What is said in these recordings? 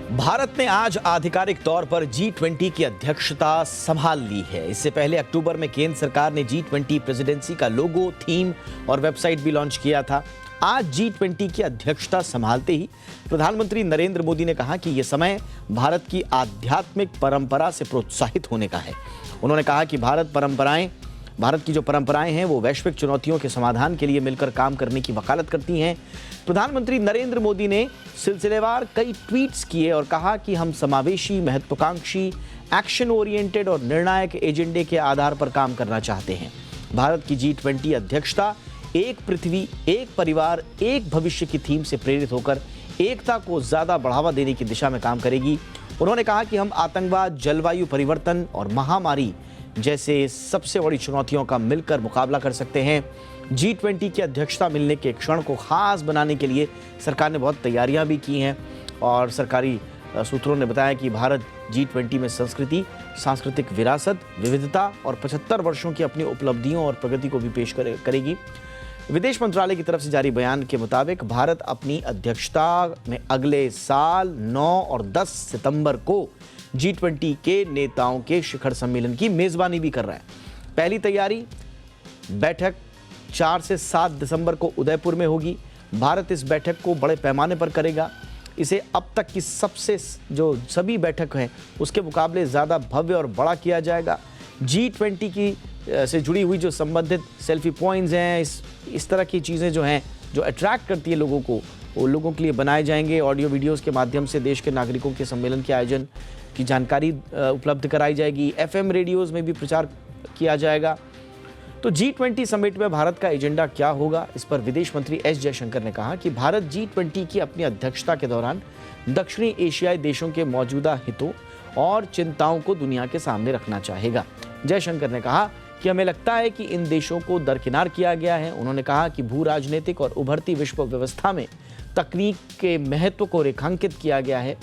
भारत ने आज आधिकारिक तौर पर G20 की अध्यक्षता संभाल ली है। इससे पहले अक्टूबर में केंद्र सरकार ने G20 प्रेसिडेंसी का लोगो, थीम और वेबसाइट भी लॉन्च किया था। आज G20 की अध्यक्षता संभालते ही प्रधानमंत्री नरेंद्र मोदी ने कहा कि यह समय भारत की आध्यात्मिक परंपरा से प्रोत्साहित होने का है। उन्होंने कहा कि भारत की जो परंपराएं हैं वो वैश्विक चुनौतियों के समाधान के लिए मिलकर काम करने की वकालत करती हैं। प्रधानमंत्री नरेंद्र मोदी ने सिलसिलेवार कई ट्वीट्स किए और कहा कि हम समावेशी, महत्वाकांक्षी, एक्शन ओरिएंटेड और निर्णायक एजेंडे के आधार पर काम करना चाहते हैं। भारत की G20 अध्यक्षता एक पृथ्वी, एक परिवार, एक भविष्य की थीम से प्रेरित होकर एकता को ज्यादा बढ़ावा देने की दिशा में काम करेगी। उन्होंने कहा कि हम आतंकवाद, जलवायु परिवर्तन और महामारी जैसे सबसे बड़ी चुनौतियों का मिलकर मुकाबला कर सकते हैं। G20 की अध्यक्षता मिलने के क्षण को खास बनाने के लिए सरकार ने बहुत तैयारियां भी की हैं और सरकारी सूत्रों ने बताया कि भारत G20 में संस्कृति, सांस्कृतिक विरासत, विविधता और 75 वर्षों की अपनी उपलब्धियों और प्रगति को भी पेश करेगी। विदेश मंत्रालय की तरफ से जारी बयान के मुताबिक भारत अपनी अध्यक्षता में अगले साल 9 और 10 सितंबर को G20 के नेताओं के शिखर सम्मेलन की मेजबानी भी कर रहा है। पहली तैयारी बैठक 4 से 7 दिसंबर को उदयपुर में होगी। भारत इस बैठक को बड़े पैमाने पर करेगा। इसे अब तक की सभी बैठक हैं उसके मुकाबले ज़्यादा भव्य और बड़ा किया जाएगा। G20 की से जुड़ी हुई जो संबंधित सेल्फी पॉइंट्स हैं, इस तरह की चीज़ें जो हैं जो अट्रैक्ट करती है लोगों को, वो लोगों के लिए बनाए जाएंगे। ऑडियो वीडियोस के माध्यम से देश के नागरिकों के सम्मेलन के आयोजन की जानकारी उपलब्ध कराई जाएगी। FM रेडियोज़ में भी प्रचार किया जाएगा। तो G20 समिट में भारत का एजेंडा क्या होगा, इस पर विदेश मंत्री एस जयशंकर ने कहा कि भारत G20 की अपनी अध्यक्षता के दौरान दक्षिणी एशियाई देशों के मौजूदा हितों और चिंताओं को दुनिया के सामने रखना चाहेगा। जयशंकर ने कहा कि हमें लगता है कि इन देशों को दरकिनार किया गया है। उन्होंने कहा कि भू राजनीतिक और उभरती विश्व व्यवस्था में तकनीक के महत्व को रेखांकित किया गया है।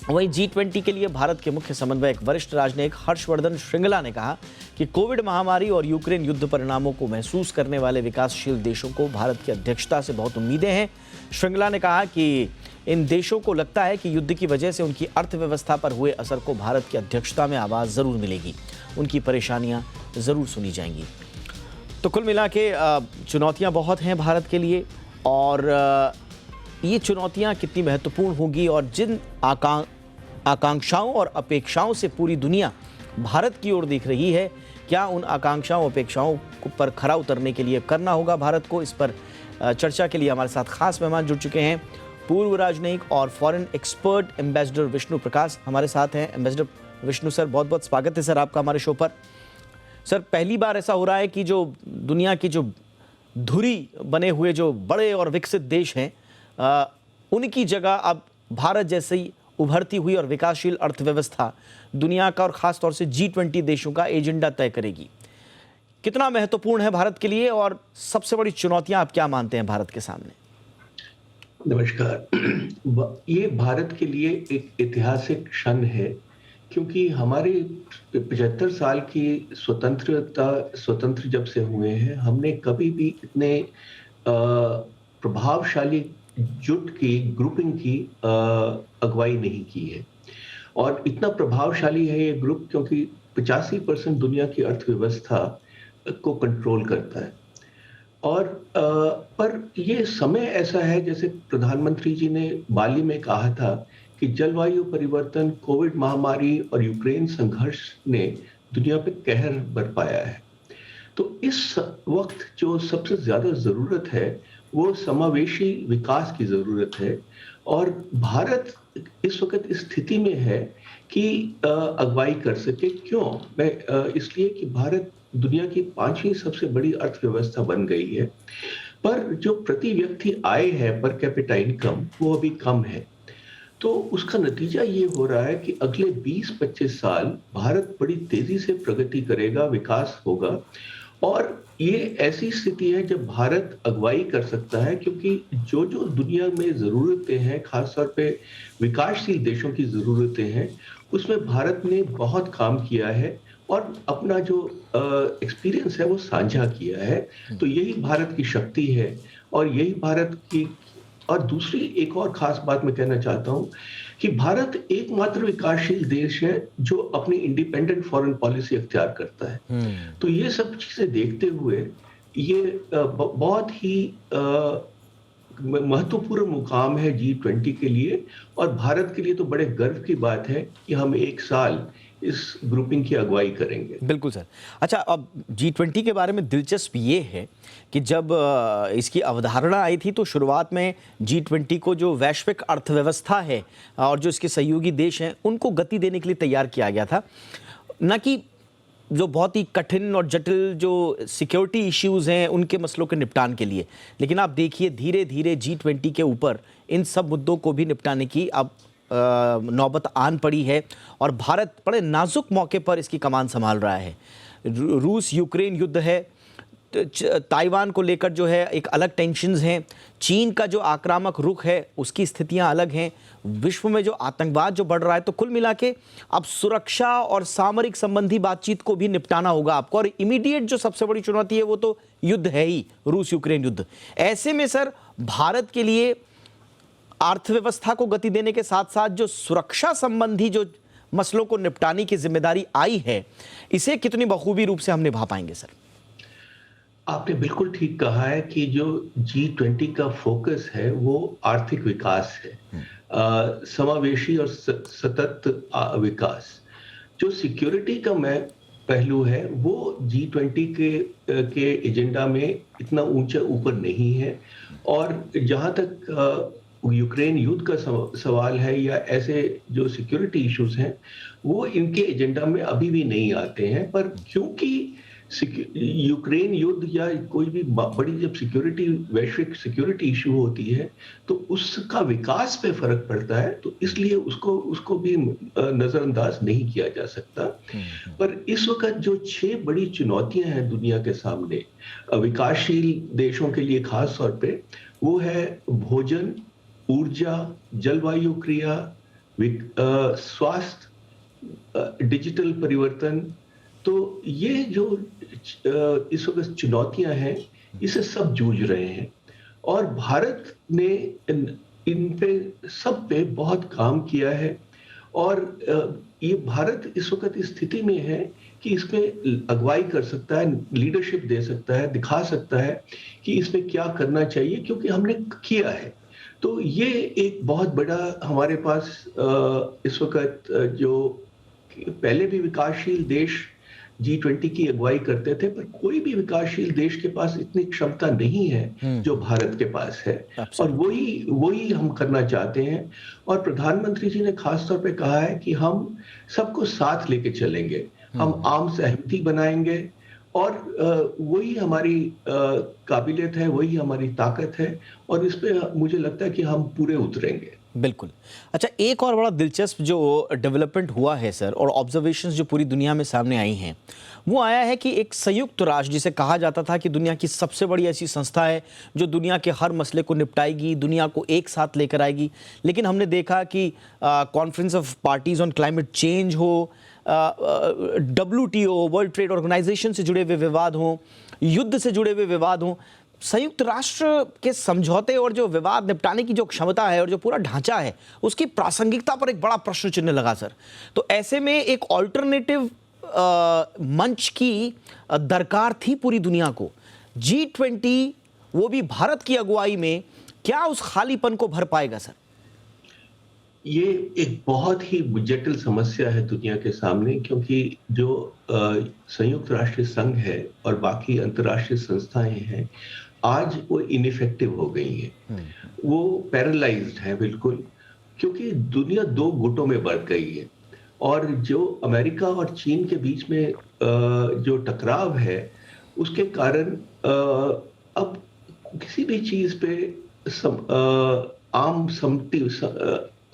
वहीं G20 के लिए भारत के मुख्य समन्वयक वरिष्ठ राजनयिक हर्षवर्धन श्रृंगला ने कहा कि कोविड महामारी और यूक्रेन युद्ध परिणामों को महसूस करने वाले विकासशील देशों को भारत की अध्यक्षता से बहुत उम्मीदें हैं। श्रृंगला ने कहा कि इन देशों को लगता है कि युद्ध की वजह से उनकी अर्थव्यवस्था पर हुए असर को भारत की अध्यक्षता में आवाज़ ज़रूर मिलेगी, उनकी परेशानियां ज़रूर सुनी जाएंगी। तो कुल मिला के चुनौतियाँ बहुत हैं भारत के लिए और ये चुनौतियाँ कितनी महत्वपूर्ण होगी और जिन आकांक्षाओं और अपेक्षाओं से पूरी दुनिया भारत की ओर देख रही है, क्या उन आकांक्षाओं अपेक्षाओं पर खरा उतरने के लिए करना होगा भारत को। इस पर चर्चा के लिए हमारे साथ खास मेहमान जुड़ चुके हैं। पूर्व राजनयिक और फॉरेन एक्सपर्ट एम्बेसडर विष्णु प्रकाश हमारे साथ हैं। एम्बेसडर विष्णु सर, बहुत बहुत स्वागत है सर आपका हमारे शो पर। सर, पहली बार ऐसा हो रहा है कि जो दुनिया की जो धुरी बने हुए जो बड़े और विकसित देश हैं उनकी जगह अब भारत जैसी उभरती हुई और विकासशील अर्थव्यवस्था दुनिया का और ख़ास तौर से G20 देशों का एजेंडा तय करेगी। कितना महत्वपूर्ण है भारत के लिए और सबसे बड़ी चुनौतियां आप क्या मानते हैं भारत के सामने? नमस्कार। ये भारत के लिए एक ऐतिहासिक क्षण है क्योंकि हमारे 75 साल की स्वतंत्र जब से हुए हैं, हमने कभी भी इतने प्रभावशाली ग्रुपिंग की अगुवाई नहीं की है। और इतना प्रभावशाली है ये ग्रुप क्योंकि 85% दुनिया की अर्थव्यवस्था को कंट्रोल करता है। और पर ये समय ऐसा है, जैसे प्रधानमंत्री जी ने बाली में कहा था कि जलवायु परिवर्तन, कोविड महामारी और यूक्रेन संघर्ष ने दुनिया पे कहर बरपाया है। तो इस वक्त जो सबसे ज्यादा जरूरत है वो समावेशी विकास की जरूरत है और भारत इस वक्त इस स्थिति में है कि अगुवाई कर सके। क्यों? इसलिए कि भारत दुनिया की 5वीं सबसे बड़ी अर्थव्यवस्था बन गई है, पर जो प्रति व्यक्ति आय है, पर कैपिटा इनकम, वो अभी कम है। तो उसका नतीजा ये हो रहा है कि अगले 20-25 साल भारत बड़ी तेजी से प्रगति करेगा, विकास होगा। और ये ऐसी स्थिति है जब भारत अगुवाई कर सकता है क्योंकि जो दुनिया में ज़रूरतें हैं, खासतौर पे विकासशील देशों की ज़रूरतें हैं, उसमें भारत ने बहुत काम किया है और अपना जो एक्सपीरियंस है वो साझा किया है। तो यही भारत की शक्ति है और यही भारत की और दूसरी एक और खास बात मैं कहना चाहता हूं कि भारत एकमात्र विकासशील देश है जो अपनी इंडिपेंडेंट फॉरेन पॉलिसी अख्तियार करता है। तो ये सब चीजें देखते हुए ये बहुत ही महत्वपूर्ण मुकाम है G20 के लिए, और भारत के लिए तो बड़े गर्व की बात है कि हम एक साल इस ग्रुपिंग की अगुवाई करेंगे। बिल्कुल सर। अच्छा, अब G20 के बारे में दिलचस्प ये है कि जब इसकी अवधारणा आई थी तो शुरुआत में G20 को जो वैश्विक अर्थव्यवस्था है और जो इसके सहयोगी देश हैं उनको गति देने के लिए तैयार किया गया था, न कि जो बहुत ही कठिन और जटिल जो सिक्योरिटी इश्यूज हैं उनके मसलों के निपटान के लिए। लेकिन आप देखिए धीरे धीरे G20 के ऊपर इन सब मुद्दों को भी निपटाने की अब नौबत आन पड़ी है और भारत बड़े नाजुक मौके पर इसकी कमान संभाल रहा है। रूस यूक्रेन युद्ध है, ताइवान को लेकर जो है एक अलग टेंशन्स हैं, चीन का जो आक्रामक रुख है उसकी स्थितियां अलग हैं, विश्व में जो आतंकवाद जो बढ़ रहा है, तो कुल मिला के अब सुरक्षा और सामरिक संबंधी बातचीत को भी निपटाना होगा आपको। और इमीडिएट जो सबसे बड़ी चुनौती है वो तो युद्ध है ही, रूस यूक्रेन युद्ध। ऐसे में सर भारत के लिए अर्थव्यवस्था को गति देने के साथ साथ जो सुरक्षा संबंधी जो मसलों को निपटाने की जिम्मेदारी आई है, इसे कितनी बखूबी रूप से हम निभा पाएंगे सर? आपने बिल्कुल ठीक कहा है कि जो G20 का फोकस है वो आर्थिक विकास है, समावेशी और सतत विकास। जो सिक्योरिटी का मैं पहलू है वो G20 के एजेंडा में इतना ऊंचा ऊपर नहीं है, और जहां तक यूक्रेन युद्ध का सवाल है या ऐसे जो सिक्योरिटी इश्यूज हैं वो इनके एजेंडा में अभी भी नहीं आते हैं। पर क्योंकि यूक्रेन युद्ध या कोई भी बड़ी जब वैश्विक सिक्योरिटी इशू होती है तो उसका विकास पे फर्क पड़ता है, तो इसलिए उसको भी नजरअंदाज नहीं किया जा सकता। पर इस वक्त जो 6 बड़ी चुनौतियां हैं दुनिया के सामने विकासशील देशों के लिए खास तौर पे, वो है भोजन, ऊर्जा, जलवायु क्रिया, स्वास्थ्य, डिजिटल परिवर्तन। तो ये जो इस वक्त चुनौतियां हैं इसे सब जूझ रहे हैं, और भारत ने इन पे सब पे बहुत काम किया है। और ये भारत इस वक्त इस स्थिति में है कि इसमें अगुवाई कर सकता है, लीडरशिप दे सकता है, दिखा सकता है कि इसमें क्या करना चाहिए, क्योंकि हमने किया है। तो ये एक बहुत बड़ा हमारे पास इस वक्त जो पहले भी विकासशील देश G20 की अगुवाई करते थे, पर कोई भी विकासशील देश के पास इतनी क्षमता नहीं है जो भारत के पास है, और वही हम करना चाहते हैं। और प्रधानमंत्री जी ने खास तौर पे कहा है कि हम सबको साथ लेके चलेंगे, हम आम सहमति बनाएंगे, और वही हमारी काबिलियत है, वही हमारी ताकत है, और इस पे मुझे लगता है कि हम पूरे उतरेंगे। बिल्कुल। अच्छा, एक और बड़ा दिलचस्प जो डेवलपमेंट हुआ है सर, और ऑब्जर्वेशंस जो पूरी दुनिया में सामने आई हैं, वो आया है कि एक संयुक्त राष्ट्र, जिसे कहा जाता था कि दुनिया की सबसे बड़ी ऐसी संस्था है जो दुनिया के हर मसले को निपटाएगी, दुनिया को एक साथ लेकर आएगी, लेकिन हमने देखा कि conference of parties on climate change हो, WTO वर्ल्ड ट्रेड ऑर्गेनाइजेशन से जुड़े हुए विवाद हों, युद्ध से जुड़े हुए विवाद हों, संयुक्त राष्ट्र के समझौते और जो विवाद निपटाने की जो क्षमता है और जो पूरा ढांचा है उसकी प्रासंगिकता पर एक बड़ा प्रश्न चिन्ह लगा सर। तो ऐसे में एक ऑल्टरनेटिव मंच की दरकार थी पूरी दुनिया को। G20 वो भी भारत की अगुवाई में क्या उस खालीपन को भर पाएगा सर? ये एक बहुत ही जटिल समस्या है दुनिया के सामने, क्योंकि जो संयुक्त राष्ट्र संघ है और बाकी अंतर्राष्ट्रीय संस्थाएं हैं आज वो इनइफेक्टिव हो गई हैं, वो पैरालाइज्ड है बिल्कुल, क्योंकि दुनिया 2 गुटों में बढ़ गई है। और जो अमेरिका और चीन के बीच में जो टकराव है उसके कारण अब किसी भी चीज पे आम सहमति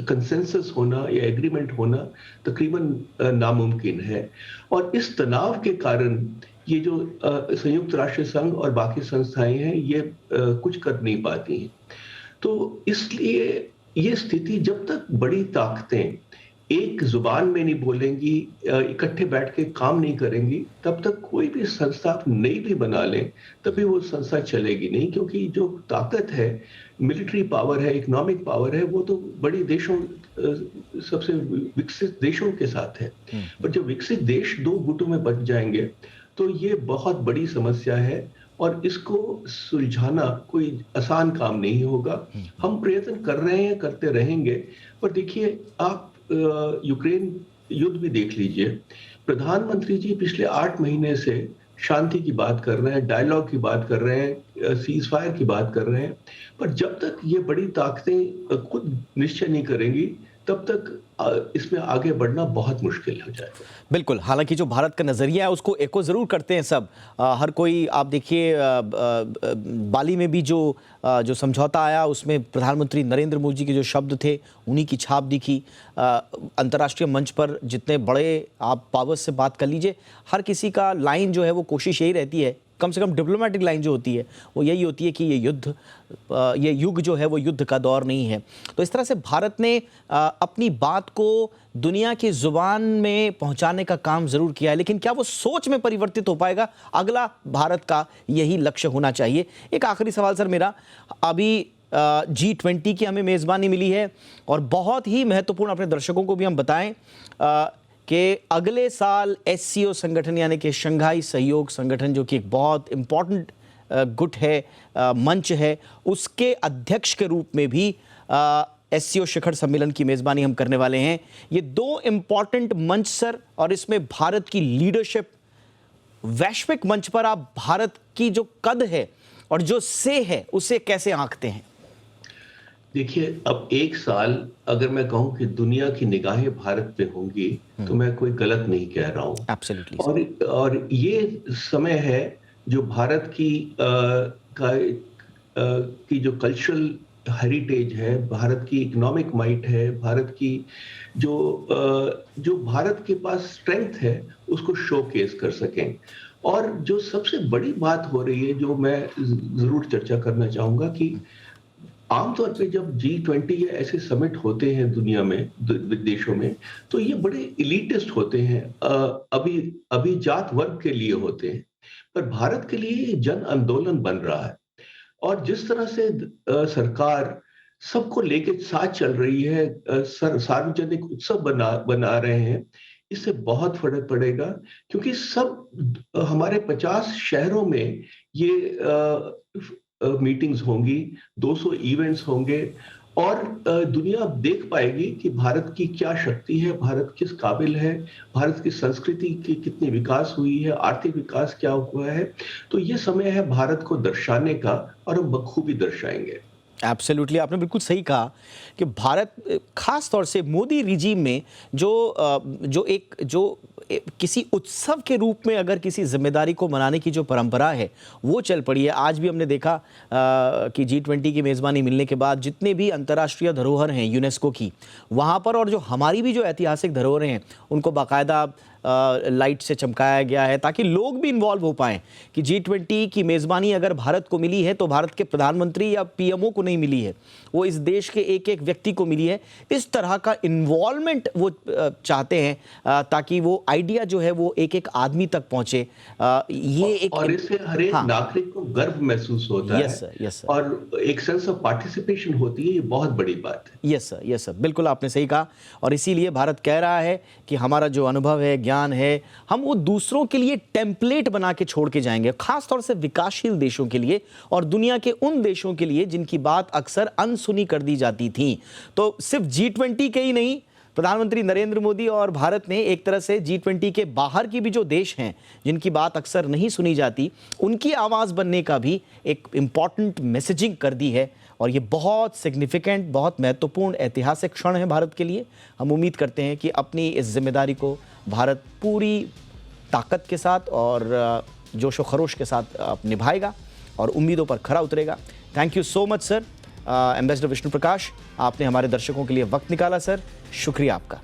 कंसेंसस होना या एग्रीमेंट होना तकरीबन नामुमकिन है। और इस तनाव के कारण ये जो संयुक्त राष्ट्र संघ और बाकी संस्थाएं हैं ये कुछ कर नहीं पाती हैं। तो इसलिए ये स्थिति जब तक बड़ी ताकतें एक जुबान में नहीं बोलेंगी, इकट्ठे बैठ के काम नहीं करेंगी, तब तक कोई भी संस्था आप नई भी बना लें तभी वो संस्था चलेगी नहीं, क्योंकि जो ताकत है, मिलिट्री पावर है, इकोनॉमिक पावर है, वो तो बड़ी देशों, सबसे विकसित देशों के साथ है। पर जब विकसित देश दो गुटों में बच जाएंगे तो ये बहुत बड़ी समस्या है और इसको सुलझाना कोई आसान काम नहीं होगा। हम प्रयत्न कर रहे हैं, करते रहेंगे। पर देखिए, आप यूक्रेन युद्ध भी देख लीजिए। प्रधानमंत्री जी पिछले 8 महीने से शांति की बात कर रहे हैं, डायलॉग की बात कर रहे हैं, सीज फायर की बात कर रहे हैं, पर जब तक ये बड़ी ताकतें खुद निश्चय नहीं करेंगी तब तक इसमें आगे बढ़ना बहुत मुश्किल हो जाएगा। बिल्कुल, हालांकि जो भारत का नज़रिया है उसको एको ज़रूर करते हैं सब। हर कोई, आप देखिए बाली में भी जो समझौता आया उसमें प्रधानमंत्री नरेंद्र मोदी के जो शब्द थे उन्हीं की छाप दिखी। अंतर्राष्ट्रीय मंच पर जितने बड़े आप पावर्स से बात कर लीजिए, हर किसी का लाइन जो है वो कोशिश यही रहती है, कम से कम डिप्लोमेटिक लाइन जो होती है वो यही होती है कि ये युग जो है वो युद्ध का दौर नहीं है। तो इस तरह से भारत ने अपनी बात को दुनिया की जुबान में पहुंचाने का काम जरूर किया है, लेकिन क्या वो सोच में परिवर्तित हो पाएगा? अगला भारत का यही लक्ष्य होना चाहिए। एक आखिरी सवाल सर मेरा, अभी G20 की हमें मेज़बानी मिली है और बहुत ही महत्वपूर्ण, अपने दर्शकों को भी हम बताएं कि अगले साल SCO संगठन यानी कि शंघाई सहयोग संगठन, जो कि एक बहुत इम्पॉर्टेंट गुट है, मंच है, उसके अध्यक्ष के रूप में भी SCO शिखर सम्मेलन की मेज़बानी हम करने वाले हैं। ये 2 इम्पॉर्टेंट मंच सर, और इसमें भारत की लीडरशिप, वैश्विक मंच पर आप भारत की जो कद है और जो से है उसे कैसे आंकते हैं? देखिए, अब 1 साल अगर मैं कहूं कि दुनिया की निगाहें भारत पे होंगी तो मैं कोई गलत नहीं कह रहा हूं। एब्सोल्युटली। और ये समय है जो भारत की की जो कल्चरल हेरिटेज है, भारत की इकोनॉमिक माइट है, भारत की जो भारत के पास स्ट्रेंथ है उसको शोकेस कर सकें। और जो सबसे बड़ी बात हो रही है, जो मैं जरूर चर्चा करना चाहूंगा, कि आमतौर पे जब G20 या ऐसे समिट होते हैं दुनिया में, देशों में, तो ये बड़े इलीटिस्ट होते हैं, अभी जात वर्ग के लिए होते हैं। पर भारत के लिए ये जन आंदोलन बन रहा है और जिस तरह से सरकार सबको लेके साथ चल रही है, सार्वजनिक उत्सव बना रहे हैं, इससे बहुत फर्क पड़ेगा। क्योंकि सब हमारे 50 शहरों में ये मीटिंग्स होंगी, 200 इवेंट्स होंगे और दुनिया देख पाएगी कि भारत की क्या शक्ति है, भारत किस काबिल है, भारत की संस्कृति की कितनी विकास हुई है, आर्थिक विकास क्या हुआ है। तो ये समय है भारत को दर्शाने का और हम बखूबी दर्शाएंगे। एब्सोल्युटली, आपने बिल्कुल सही कहा कि भारत खास तौर से मोदी रिजीम में जो किसी उत्सव के रूप में अगर किसी जिम्मेदारी को मनाने की जो परंपरा है वो चल पड़ी है। आज भी हमने देखा कि G20 की मेज़बानी मिलने के बाद जितने भी अंतर्राष्ट्रीय धरोहर हैं यूनेस्को की, वहाँ पर, और जो हमारी भी जो ऐतिहासिक धरोहरें हैं उनको बाकायदा लाइट से चमकाया गया है ताकि लोग भी इन्वॉल्व हो पाएं कि G20 की मेज़बानी अगर भारत को मिली है तो भारत के प्रधानमंत्री या PMO को नहीं मिली है, वो इस देश के एक एक व्यक्ति को मिली है। इस तरह का इन्वॉल्वमेंट वो चाहते हैं ताकि वो आइडिया जो है वो एक एक आदमी तक पहुंचे। ये एक, और इससे हर एक नागरिक को गर्व महसूस होता है। Yes sir. और एक सेंस ऑफ पार्टिसिपेशन होती है, ये बहुत बड़ी बात है। यस सर, बिल्कुल आपने सही कहा। और इसीलिए भारत कह रहा है कि हमारा जो अनुभव है, ज्ञान है, हम वो दूसरों के लिए टेम्पलेट बना के छोड़ के जाएंगे, खास तौर से विकासशील देशों के लिए और दुनिया के उन देशों के लिए जिनकी बात अक्सर अनसुनी कर दी जाती थी। तो सिर्फ G20 के ही नहीं, प्रधानमंत्री नरेंद्र मोदी और भारत ने एक तरह से G20 के बाहर की भी जो देश हैं जिनकी बात अक्सर नहीं सुनी जाती, उनकी आवाज़ बनने का भी एक इम्पॉर्टेंट मैसेजिंग कर दी है। और ये बहुत सिग्निफिकेंट, बहुत महत्वपूर्ण ऐतिहासिक क्षण है भारत के लिए। हम उम्मीद करते हैं कि अपनी इस जिम्मेदारी को भारत पूरी ताकत के साथ और जोश व खरोश के साथ निभाएगा और उम्मीदों पर खरा उतरेगा। Thank you so much sir, ambassador Vishnu Prakash, आपने हमारे दर्शकों के लिए वक्त निकाला सर, शुक्रिया आपका।